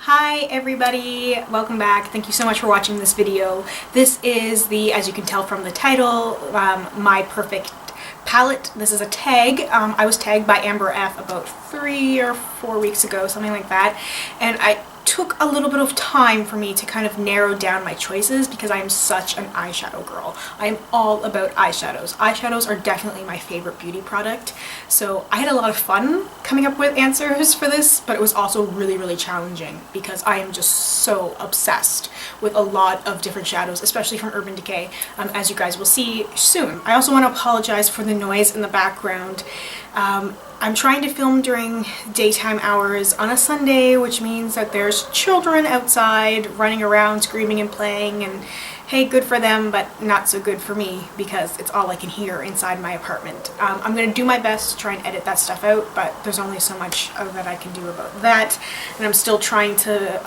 Hi everybody, welcome back. Thank you so much for watching this video. This is the, as you can tell from the title, my perfect palette. This is a tag. I was tagged by Amber F about 3 or 4 weeks ago, something like that, and I took a little bit of time for me to kind of narrow down my choices because I am such an eyeshadow girl. I am all about eyeshadows. Eyeshadows are definitely my favorite beauty product. So I had a lot of fun coming up with answers for this, but it was also really challenging because I am just so obsessed with a lot of different shadows, especially from Urban Decay, as you guys will see soon. I also want to apologize for the noise in the background. I'm trying to film during daytime hours on a Sunday, which means that there's children outside running around screaming and playing, and hey, good for them, but not so good for me because it's all I can hear inside my apartment. I'm going to do my best to try and edit that stuff out, but there's only so much that I can do about that, and I'm still trying to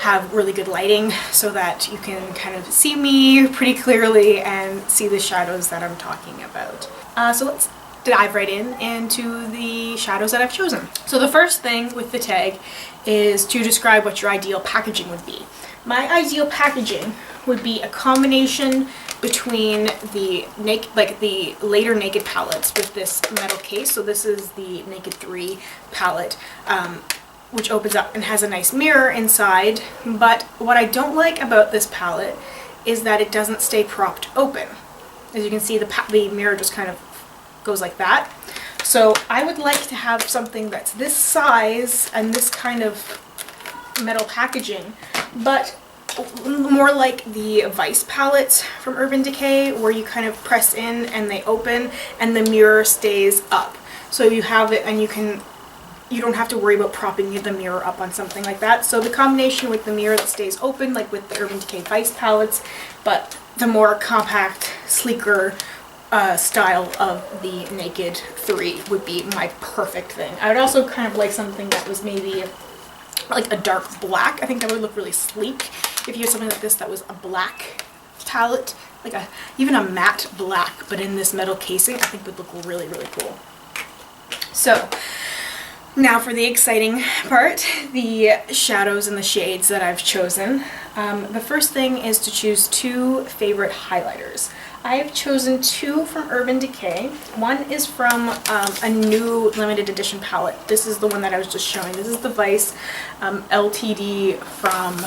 have really good lighting so that you can kind of see me pretty clearly and see the shadows that I'm talking about. So let's dive right into the shadows that I've chosen. So the first thing with the tag is to describe what your ideal packaging would be. My ideal packaging would be a combination between the the later Naked palettes with this metal case. So this is the Naked 3 palette, which opens up and has a nice mirror inside. But what I don't like about this palette is that it doesn't stay propped open. As you can see, the mirror just kind of goes like that. So I would like to have something that's this size and this kind of metal packaging, but more like the Vice palettes from Urban Decay, where you kind of press in and they open and the mirror stays up. So you have it and you don't have to worry about propping the mirror up on something like that. So the combination with the mirror that stays open, like with the Urban Decay Vice palettes, but the more compact, sleeker style of the Naked 3 would be my perfect thing. I would also kind of like something that was maybe like a dark black. I think that would look really sleek if you had something like this that was a black palette, like even a matte black, but in this metal casing. I think would look really cool. So now for the exciting part, the shadows and the shades that I've chosen. The first thing is to choose 2 favorite highlighters. I have chosen 2 from Urban Decay. One is from a new limited edition palette. This is the one that I was just showing. This is the Vice LTD from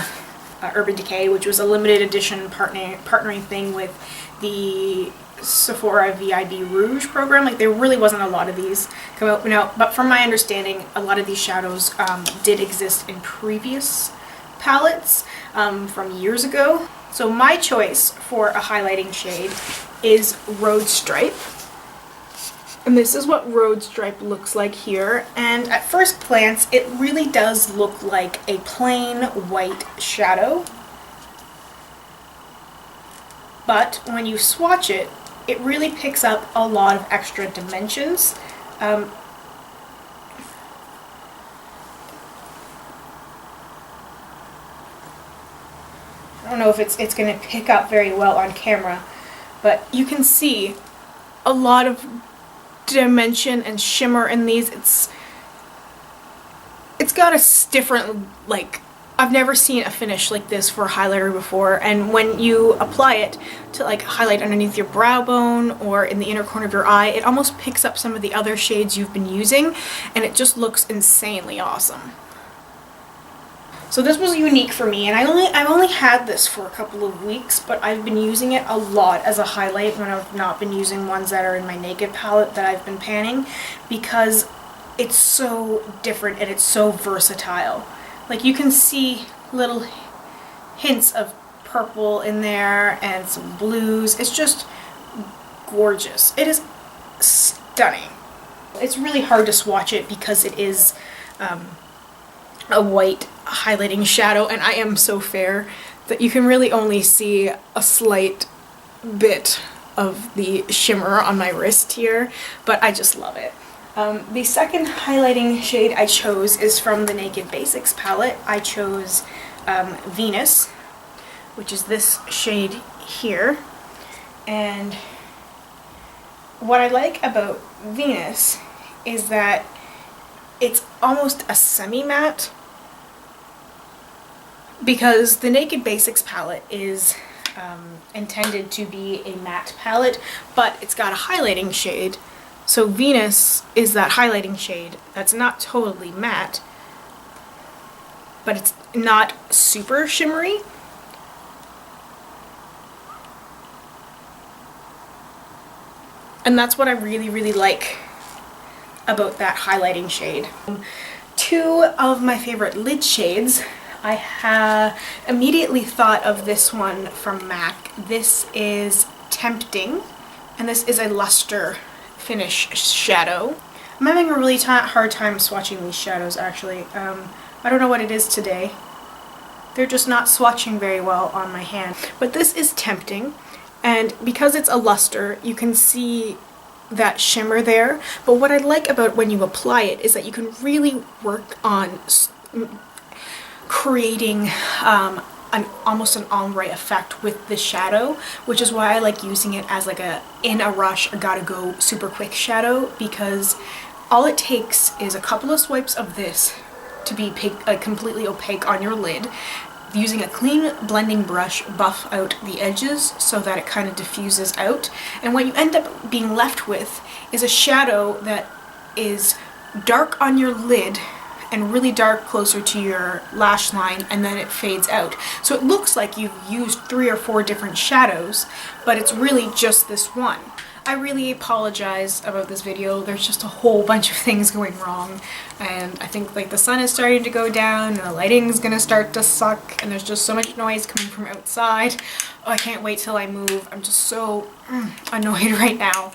Urban Decay, which was a limited edition partnering thing with the Sephora VIB Rouge program. Like, there really wasn't a lot of these come out now, but from my understanding, a lot of these shadows did exist in previous palettes from years ago. So my choice for a highlighting shade is Roadstripe. And this is what Roadstripe looks like here. And at first glance, it really does look like a plain white shadow. But when you swatch it, it really picks up a lot of extra dimensions. I don't know if it's going to pick up very well on camera, but you can see a lot of dimension and shimmer in these. It's got a different, like, I've never seen a finish like this for a highlighter before, and when you apply it to like highlight underneath your brow bone or in the inner corner of your eye, it almost picks up some of the other shades you've been using, and it just looks insanely awesome. So this was unique for me, and I've only had this for a couple of weeks, but I've been using it a lot as a highlight when I've not been using ones that are in my Naked palette that I've been panning, because it's so different and it's so versatile. Like, you can see little hints of purple in there and some blues. It's just gorgeous. It is stunning. It's really hard to swatch it because it is a white highlighting shadow, and I am so fair that you can really only see a slight bit of the shimmer on my wrist here, but I just love it. The second highlighting shade I chose is from the Naked Basics palette. I chose Venus, which is this shade here, and what I like about Venus is that it's almost a semi-matte, because the Naked Basics palette is intended to be a matte palette, but it's got a highlighting shade. So Venus is that highlighting shade that's not totally matte, but it's not super shimmery. And that's what I really, really like about that highlighting shade. Two of my favorite lid shades, I immediately thought of this one from MAC. This is Tempting, and this is a luster finish shadow. I'm having a really hard time swatching these shadows, actually. I don't know what it is today. They're just not swatching very well on my hand. But this is Tempting, and because it's a luster, you can see that shimmer there. But what I like about when you apply it is that you can really work on creating almost an ombre effect with the shadow, which is why I like using it as like a in a rush, gotta go super quick shadow, because all it takes is a couple of swipes of this to be completely opaque on your lid. Using a clean blending brush, buff out the edges so that it kind of diffuses out, and what you end up being left with is a shadow that is dark on your lid and really dark closer to your lash line, and then it fades out. So it looks like you've used 3 or 4 different shadows, but it's really just this one. I really apologize about this video. There's just a whole bunch of things going wrong, and I think like the sun is starting to go down and the lighting is gonna start to suck, and there's just so much noise coming from outside. Oh, I can't wait till I move. I'm just so annoyed right now.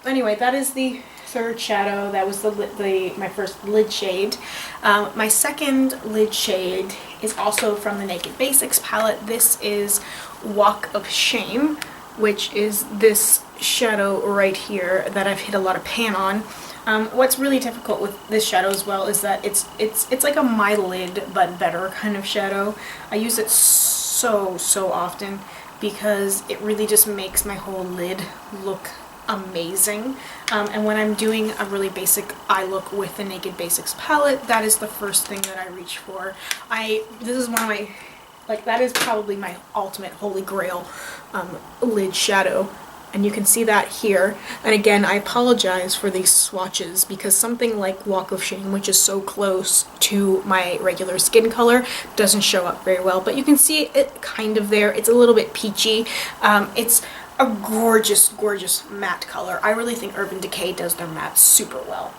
Anyway, that is the third shadow. That was my first lid shade. My second lid shade is also from the Naked Basics palette. This is Walk of Shame, which is this shadow right here that I've hit a lot of pan on. What's really difficult with this shadow as well is that it's like a my lid but better kind of shadow. I use it so often because it really just makes my whole lid look amazing. And when I'm doing a really basic eye look with the Naked Basics palette, that is the first thing that I reach for. This is one of my, like, that is probably my ultimate holy grail lid shadow, and you can see that here. And again, I apologize for these swatches because something like Walk of Shame, which is so close to my regular skin color, doesn't show up very well, but you can see it kind of there. It's a little bit peachy. It's a gorgeous matte color. I really think Urban Decay does their matte super well.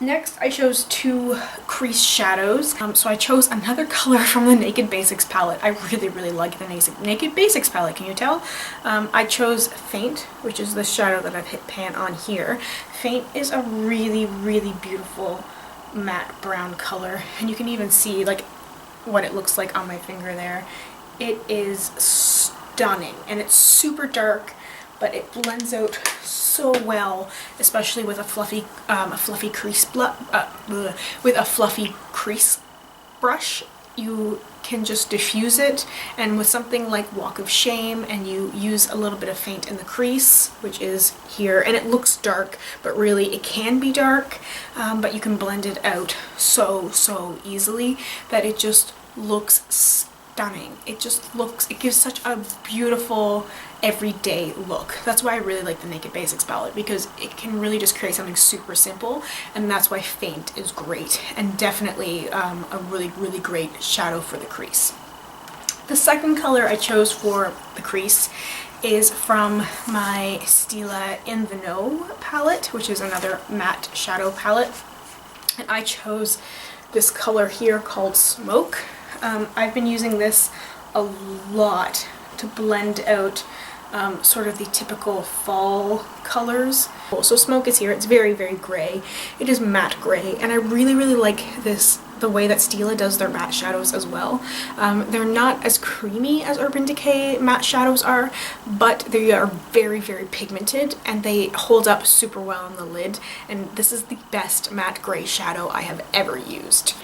Next, I chose 2 crease shadows. So I chose another color from the Naked Basics palette. I really like the Naked Basics palette, can you tell? I chose Faint, which is the shadow that I've hit pan on here. Faint is a really beautiful matte brown color, and you can even see like what it looks like on my finger there. It is stunning, and it's super dark, but it blends out so well, especially with a fluffy crease brush. You can just diffuse it, and with something like Walk of Shame, and you use a little bit of Faint in the crease, which is here, and it looks dark, but really it can be dark, but you can blend it out so easily that it just looks stunning. It gives such a beautiful everyday look. That's why I really like the Naked Basics palette, because it can really just create something super simple, and that's why Faint is great, and definitely a really great shadow for the crease. The second color I chose for the crease is from my Stila In The Know palette, which is another matte shadow palette, and I chose this color here called Smoke. I've been using this a lot to blend out sort of the typical fall colors. So Smoke is here. It's very gray. It is matte gray, and I really like the way that Stila does their matte shadows as well. They're not as creamy as Urban Decay matte shadows are, but they are very pigmented, and they hold up super well on the lid, and this is the best matte gray shadow I have ever used.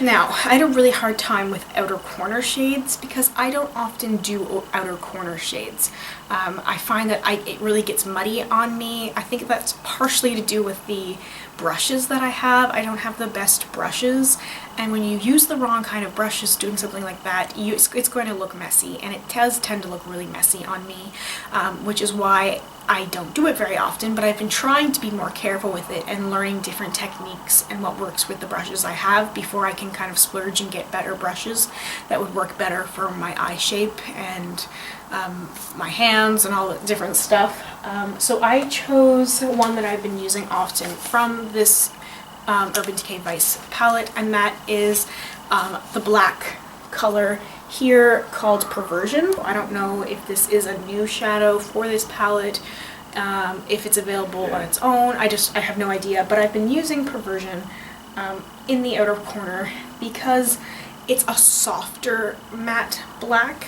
Now, I had a really hard time with outer corner shades because I don't often do outer corner shades. I find that it really gets muddy on me. I think that's partially to do with the brushes that I have. I don't have the best brushes, and when you use the wrong kind of brushes doing something like that, it's going to look messy, and it does tend to look really messy on me, which is why I don't do it very often, but I've been trying to be more careful with it and learning different techniques and what works with the brushes I have before I can kind of splurge and get better brushes that would work better for my eye shape and my hands and all the different stuff. So I chose one that I've been using often from this Urban Decay Vice palette, and that is the black color here called Perversion. I don't know if this is a new shadow for this palette, if it's available on its own. I have no idea, but I've been using Perversion in the outer corner because it's a softer matte black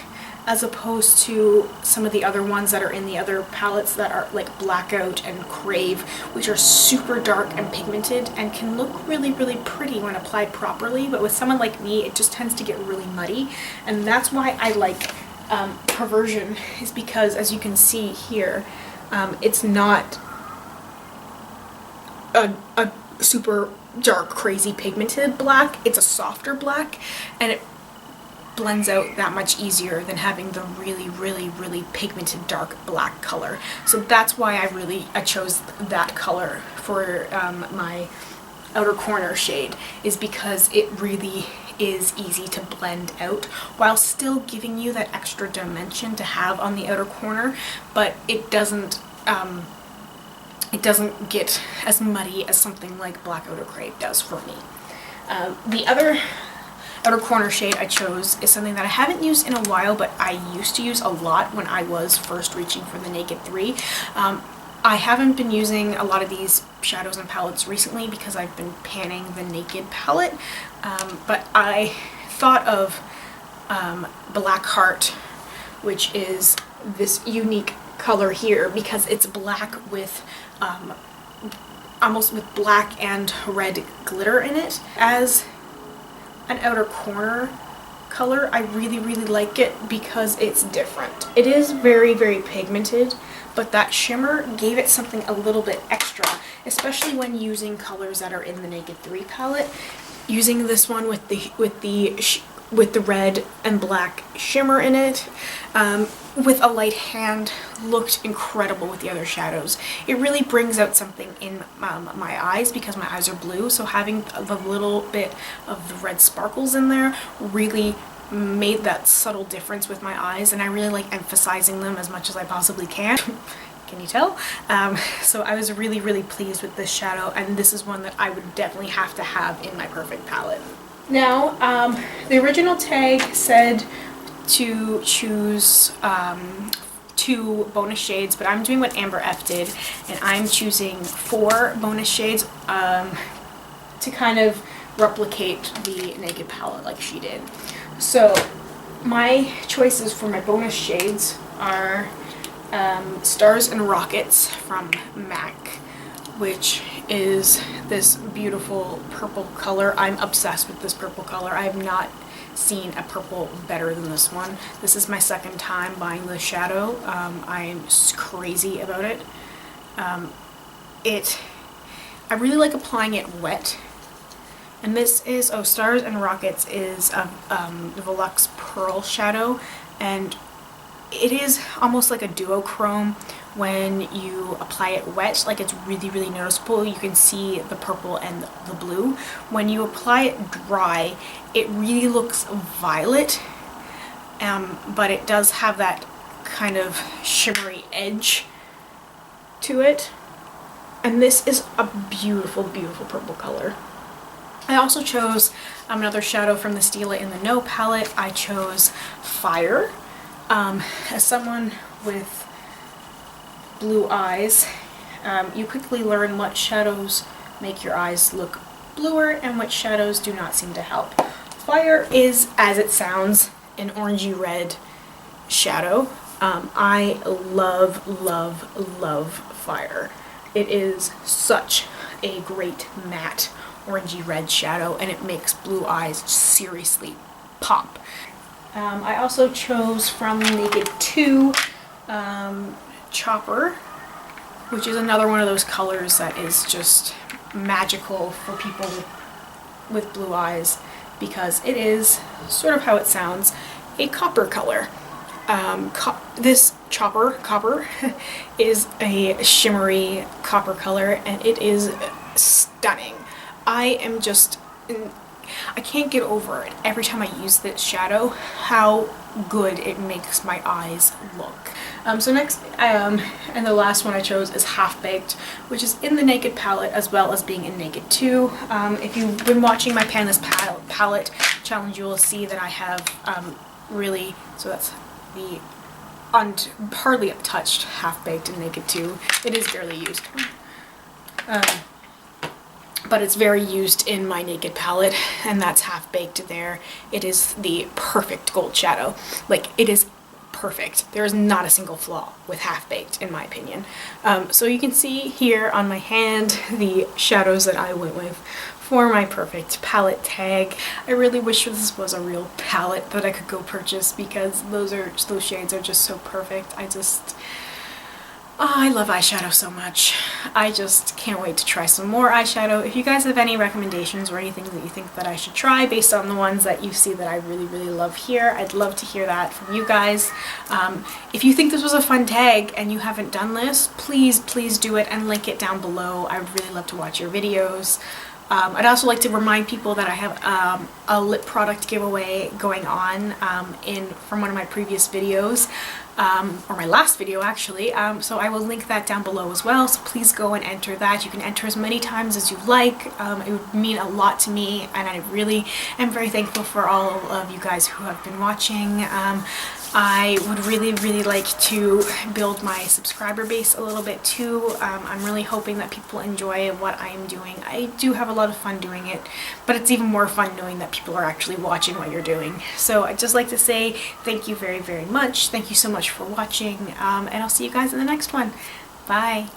as opposed to some of the other ones that are in the other palettes that are like Blackout and Crave, which are super dark and pigmented and can look really, really pretty when applied properly, but with someone like me, it just tends to get really muddy, and that's why I like Perversion, is because, as you can see here, it's not a super dark, crazy pigmented black. It's a softer black, and it blends out that much easier than having the really, really, really pigmented dark black color. So that's why I chose that color for my outer corner shade, is because it really is easy to blend out while still giving you that extra dimension to have on the outer corner, but it doesn't get as muddy as something like Blackout or Crave does for me. The other outer corner shade I chose is something that I haven't used in a while, but I used to use a lot when I was first reaching for the Naked 3. I haven't been using a lot of these shadows and palettes recently because I've been panning the Naked palette, but I thought of Blackheart, which is this unique color here because it's black with almost with black and red glitter in it. As an outer corner color, I really, really like it because it's different. It is very, very pigmented, but that shimmer gave it something a little bit extra, especially when using colors that are in the Naked 3 palette. Using this one with the red and black shimmer in it, with a light hand, looked incredible with the other shadows. It really brings out something in my eyes because my eyes are blue, so having the little bit of the red sparkles in there really made that subtle difference with my eyes, and I really like emphasizing them as much as I possibly can. Can you tell? So I was really, really pleased with this shadow, and this is one that I would definitely have to have in my perfect palette. Now, the original tag said to choose 2 bonus shades, but I'm doing what Amber F did, and I'm choosing 4 bonus shades to kind of replicate the Naked palette like she did. So my choices for my bonus shades are Stars and Rockets from MAC, which is this beautiful purple color. I'm obsessed with this purple color. I have not seen a purple better than this one. This is my second time buying this shadow. I'm crazy about it. I really like applying it wet. And this is, Stars and Rockets is a Velux Pearl shadow, and it is almost like a duochrome when you apply it wet. Like, it's really, really noticeable. You can see the purple and the blue. When you apply it dry, it really looks violet, but it does have that kind of shimmery edge to it. And this is a beautiful, beautiful purple color. I also chose another shadow from the Stila in the No palette. I chose Fire. As someone with blue eyes, you quickly learn what shadows make your eyes look bluer and which shadows do not seem to help. Fire is, as it sounds, an orangey red shadow. I love, love, love Fire. It is such a great matte orangey red shadow, and it makes blue eyes seriously pop. I also chose from Naked 2 Chopper, which is another one of those colors that is just magical for people with blue eyes, because it is sort of how it sounds, a copper color. This copper is a shimmery copper color, and it is stunning. I can't get over it every time I use this shadow, how good it makes my eyes look. So next, and the last one I chose is Half Baked, which is in the Naked palette as well as being in Naked 2. If you've been watching my Panless palette challenge, you will see that I have so that's the hardly untouched Half Baked in Naked 2. It is barely used. But it's very used in my Naked palette, and that's Half Baked there. It is the perfect gold shadow. Like, it is perfect. There is not a single flaw with Half Baked, in my opinion. So you can see here on my hand the shadows that I went with for my perfect palette tag. I really wish this was a real palette that I could go purchase, because those shades are just so perfect. I love eyeshadow so much. I just can't wait to try some more eyeshadow. If you guys have any recommendations or anything that you think that I should try based on the ones that you see that I really love here, I'd love to hear that from you guys. If you think this was a fun tag and you haven't done this, please do it and link it down below. I would really love to watch your videos. I'd also like to remind people that I have a lip product giveaway going on from one of my previous videos, or my last video actually, so I will link that down below as well, so please go and enter that. You can enter as many times as you like. It would mean a lot to me, and I really am very thankful for all of you guys who have been watching. I would really like to build my subscriber base a little bit too. I'm really hoping that people enjoy what I am doing. I do have a lot of fun doing it, but it's even more fun knowing that people are actually watching what you're doing. So I'd just like to say thank you very much. Thank you so much for watching, and I'll see you guys in the next one. Bye!